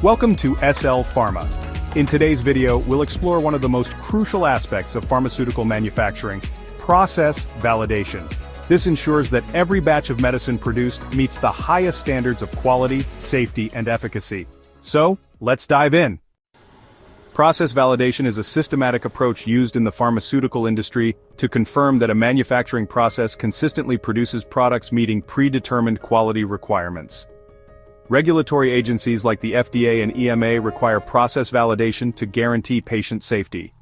Welcome to SL Pharma. In today's video, we'll explore one of the most crucial aspects of pharmaceutical manufacturing, process validation. This ensures that every batch of medicine produced meets the highest standards of quality, safety, and efficacy. So, let's dive in. Process validation is a systematic approach used in the pharmaceutical industry to confirm that a manufacturing process consistently produces products meeting predetermined quality requirements. Regulatory agencies like the FDA and EMA require process validation to guarantee patient safety.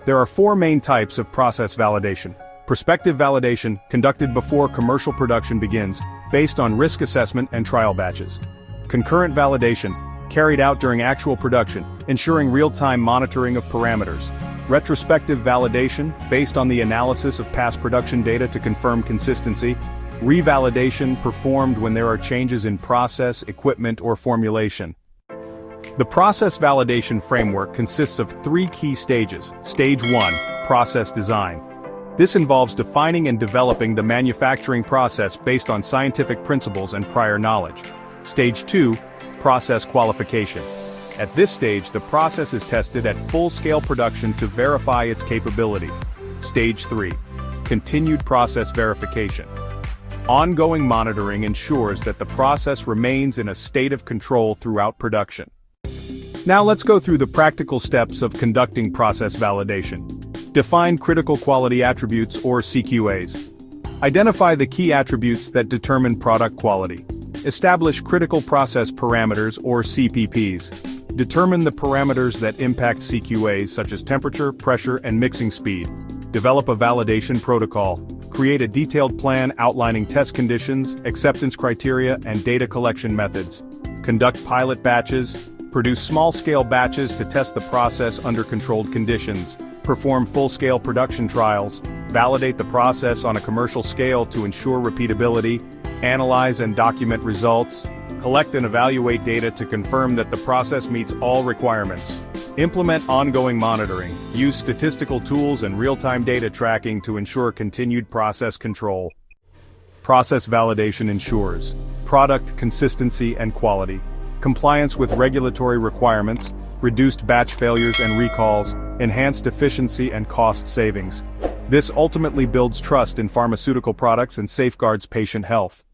There are four main types of process validation. Prospective validation, conducted before commercial production begins, based on risk assessment and trial batches. Concurrent validation, carried out during actual production, ensuring real-time monitoring of parameters. Retrospective validation, based on the analysis of past production data to confirm consistency. Revalidation, performed when there are changes in process, equipment, or formulation. The process validation framework consists of three key stages. Stage 1, process design. This involves defining and developing the manufacturing process based on scientific principles and prior knowledge. Stage 2, process qualification. At this stage, the process is tested at full-scale production to verify its capability. Stage 3, continued process verification. Ongoing monitoring ensures that the process remains in a state of control throughout production. Now let's go through the practical steps of conducting process validation. Define critical quality attributes or CQAs. Identify the key attributes that determine product quality. Establish critical process parameters or CPPs. Determine the parameters that impact CQAs such as temperature, pressure, and mixing speed. Develop a validation protocol. Create a detailed plan outlining test conditions, acceptance criteria, and data collection methods. Conduct pilot batches. Produce small-scale batches to test the process under controlled conditions. Perform full-scale production trials. Validate the process on a commercial scale to ensure repeatability. Analyze and document results. Collect and evaluate data to confirm that the process meets all requirements. Implement ongoing monitoring. Use statistical tools and real-time data tracking to ensure continued process control. Process validation ensures product consistency and quality, compliance with regulatory requirements, reduced batch failures and recalls, enhanced efficiency and cost savings. This ultimately builds trust in pharmaceutical products and safeguards patient health.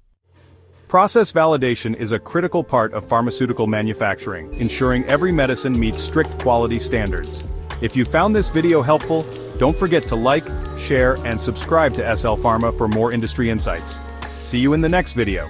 Process validation is a critical part of pharmaceutical manufacturing, ensuring every medicine meets strict quality standards. If you found this video helpful, don't forget to like, share, and subscribe to SL Pharma for more industry insights. See you in the next video.